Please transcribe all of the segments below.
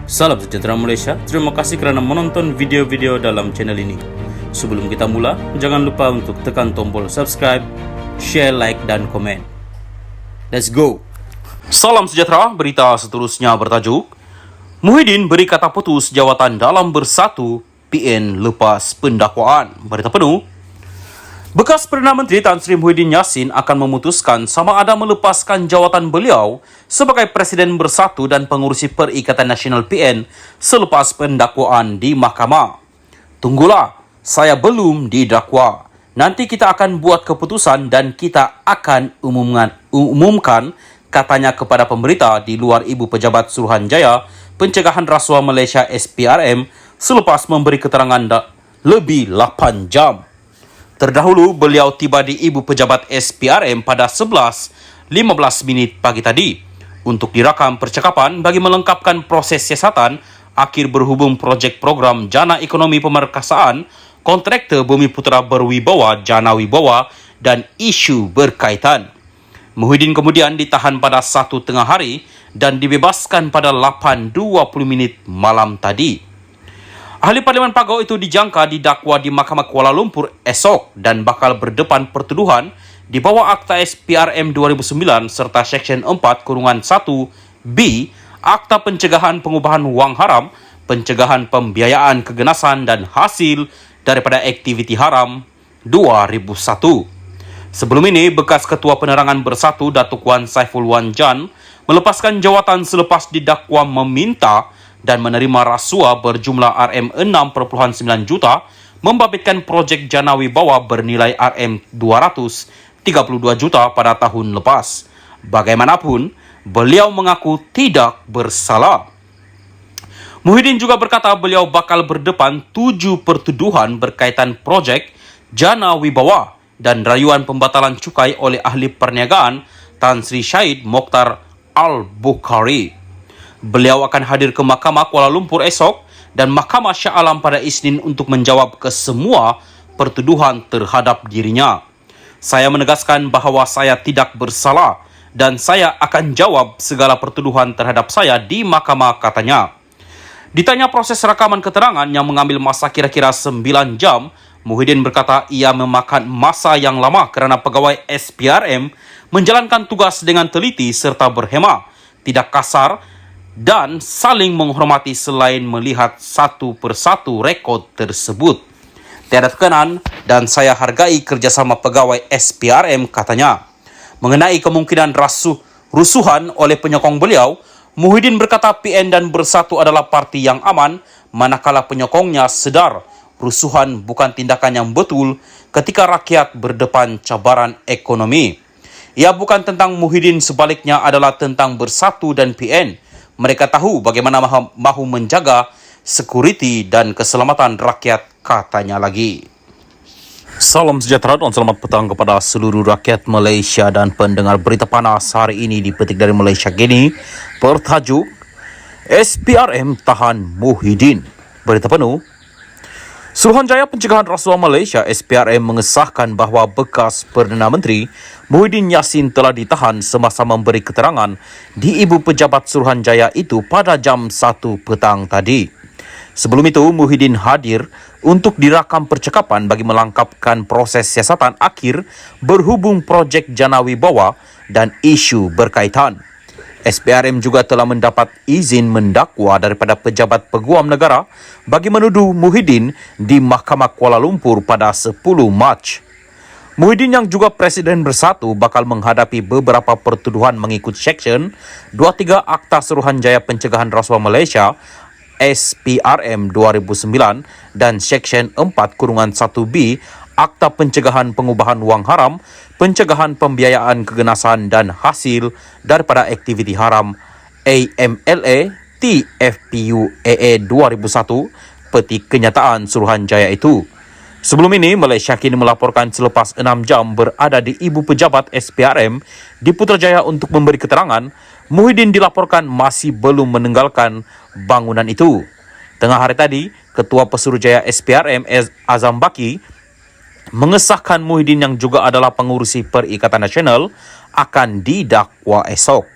Salam sejahtera Malaysia, terima kasih kerana menonton video-video dalam channel ini. Sebelum kita mula, jangan lupa untuk tekan tombol subscribe, share, like dan komen. Let's go! Salam sejahtera, berita seterusnya bertajuk Muhyiddin beri kata putus jawatan dalam bersatu, PN lepas pendakwaan. Berita penuh. Bekas Perdana Menteri Tan Sri Muhyiddin Yassin akan memutuskan sama ada melepaskan jawatan beliau sebagai Presiden Bersatu dan Pengurusi Perikatan Nasional PN selepas pendakwaan di mahkamah. Tunggulah, saya belum didakwa. Nanti kita akan buat keputusan dan kita akan umumkan, katanya kepada pemberita di luar Ibu Pejabat Suruhanjaya Pencegahan Rasuah Malaysia SPRM selepas memberi keterangan lebih 8 jam. Terdahulu, beliau tiba di Ibu Pejabat SPRM pada 11.15 pagi tadi untuk dirakam percakapan bagi melengkapkan proses siasatan akhir berhubung projek program Jana Ekonomi Pemerkasaan, kontraktor Bumi Putera Berwibawa Jana Wibawa dan isu berkaitan. Muhyiddin kemudian ditahan pada 1 tengah hari dan dibebaskan pada 8.20 malam tadi. Ahli Parlimen Pagau itu dijangka didakwa di Mahkamah Kuala Lumpur esok dan bakal berdepan pertuduhan di bawah Akta SPRM 2009 serta Seksyen 4-1B Akta Pencegahan Pengubahan Wang Haram, Pencegahan Pembiayaan Keganasan dan Hasil daripada Aktiviti Haram 2001. Sebelum ini, bekas Ketua Penerangan Bersatu Datuk Wan Saiful Wan Jan melepaskan jawatan selepas didakwa meminta dan menerima rasuah berjumlah RM6.9 juta membabitkan projek Jana Wibawa bernilai RM232 juta pada tahun lepas. Bagaimanapun, beliau mengaku tidak bersalah. Muhyiddin juga berkata beliau bakal berdepan 7 pertuduhan berkaitan projek Jana Wibawa dan rayuan pembatalan cukai oleh ahli perniagaan Tan Sri Syahid Mokhtar Al-Bukhari. Beliau akan hadir ke Mahkamah Kuala Lumpur esok dan Mahkamah Shah Alam pada Isnin untuk menjawab kesemua pertuduhan terhadap dirinya. Saya menegaskan bahawa saya tidak bersalah dan saya akan jawab segala pertuduhan terhadap saya di mahkamah, katanya. Ditanya proses rakaman keterangan yang mengambil masa kira-kira 9 jam, Muhyiddin berkata ia memakan masa yang lama kerana pegawai SPRM menjalankan tugas dengan teliti serta berhemah, tidak kasar dan saling menghormati selain melihat satu persatu rekod tersebut. Tiada tekanan dan saya hargai kerjasama pegawai SPRM, katanya. Mengenai kemungkinan rusuhan oleh penyokong beliau, Muhyiddin berkata PN dan Bersatu adalah parti yang aman manakala penyokongnya sedar rusuhan bukan tindakan yang betul ketika rakyat berdepan cabaran ekonomi. Ia bukan tentang Muhyiddin, sebaliknya adalah tentang Bersatu dan PN. Mereka tahu bagaimana mahu menjaga sekuriti dan keselamatan rakyat, katanya lagi. Salam sejahtera dan selamat petang kepada seluruh rakyat Malaysia dan pendengar berita panas hari ini dipetik dari Malaysia Gini. Bertajuk SPRM tahan Muhyiddin. Berita penuh. Suruhanjaya Pencegahan Rasuah Malaysia SPRM mengesahkan bahawa bekas Perdana Menteri Muhyiddin Yassin telah ditahan semasa memberi keterangan di Ibu Pejabat Suruhanjaya itu pada jam 1 petang tadi. Sebelum itu, Muhyiddin hadir untuk dirakam percakapan bagi melengkapkan proses siasatan akhir berhubung projek Jana Wibawa dan isu berkaitan. SPRM juga telah mendapat izin mendakwa daripada Pejabat Peguam Negara bagi menuduh Muhyiddin di Mahkamah Kuala Lumpur pada 10 Mac. Muhyiddin yang juga Presiden Bersatu bakal menghadapi beberapa pertuduhan mengikut Seksyen 23 Akta Suruhanjaya Pencegahan Rasuah Malaysia SPRM 2009 dan Seksyen 4-1B Akta Pencegahan Pengubahan Wang Haram, Pencegahan Pembiayaan Keganasan dan Hasil daripada Aktiviti Haram AMLA TFPU AA 2001 peti kenyataan Suruhanjaya itu. Sebelum ini, Malaysia Kini melaporkan selepas 6 jam berada di Ibu Pejabat SPRM di Putrajaya untuk memberi keterangan, Muhyiddin dilaporkan masih belum meninggalkan bangunan itu. Tengah hari tadi, Ketua Pesuruhjaya SPRM Azam Baki mengesahkan Muhyiddin yang juga adalah pengurusi Perikatan Nasional akan didakwa esok.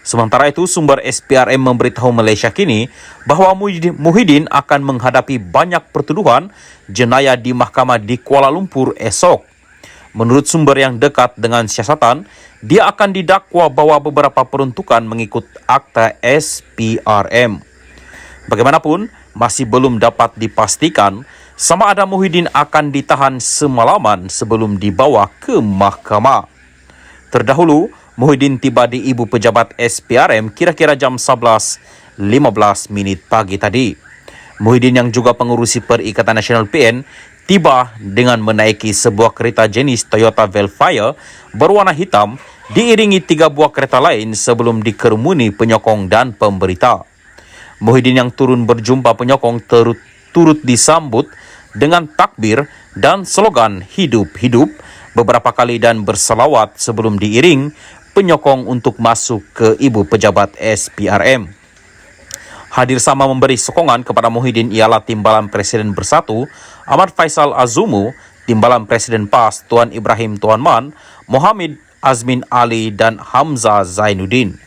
Sementara itu, sumber SPRM memberitahu Malaysia Kini bahawa Muhyiddin akan menghadapi banyak pertuduhan jenayah di mahkamah di Kuala Lumpur esok. Menurut sumber yang dekat dengan siasatan, dia akan didakwa bahawa beberapa peruntukan mengikut Akta SPRM. Bagaimanapun, masih belum dapat dipastikan sama ada Muhyiddin akan ditahan semalaman sebelum dibawa ke mahkamah. Terdahulu, Muhyiddin tiba di Ibu Pejabat SPRM kira-kira jam 11.15 pagi tadi. Muhyiddin yang juga pengurusi Perikatan Nasional PN tiba dengan menaiki sebuah kereta jenis Toyota Velfire berwarna hitam diiringi 3 buah kereta lain sebelum dikerumuni penyokong dan pemberita. Muhyiddin yang turun berjumpa penyokong turut disambut dengan takbir dan slogan hidup-hidup beberapa kali dan berselawat sebelum diiring penyokong untuk masuk ke Ibu Pejabat SPRM. Hadir sama memberi sokongan kepada Muhyiddin ialah Timbalan Presiden Bersatu Ahmad Faisal Azumu, Timbalan Presiden PAS Tuan Ibrahim Tuan Man, Mohamid Azmin Ali dan Hamzah Zainuddin.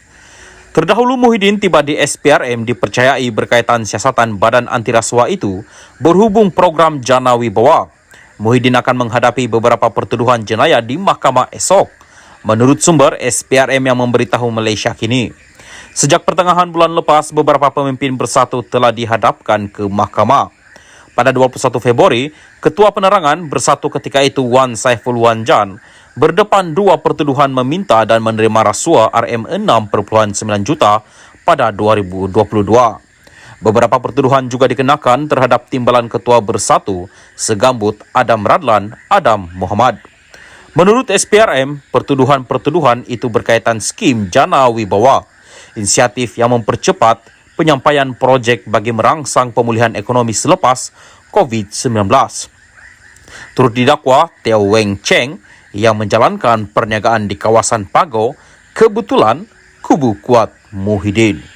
Terdahulu Muhyiddin tiba di SPRM dipercayai berkaitan siasatan Badan Anti Rasuah itu berhubung program Jana Wibawa. Muhyiddin akan menghadapi beberapa pertuduhan jenayah di mahkamah esok, menurut sumber SPRM yang memberitahu Malaysia Kini. Sejak pertengahan bulan lepas, beberapa pemimpin Bersatu telah dihadapkan ke mahkamah. Pada 21 Februari, Ketua Penerangan Bersatu ketika itu Wan Saiful Wanjan berdepan 2 pertuduhan meminta dan menerima rasuah RM6.9 juta pada 2022. Beberapa pertuduhan juga dikenakan terhadap Timbalan Ketua Bersatu Segambut Adam Radlan Adam Muhammad. Menurut SPRM, pertuduhan-pertuduhan itu berkaitan skim Jana Wibawa, inisiatif yang mempercepat penyampaian projek bagi merangsang pemulihan ekonomi selepas COVID-19. Turut didakwa Teo Weng Cheng yang menjalankan perniagaan di kawasan Pago, kebetulan kubu kuat Muhyiddin.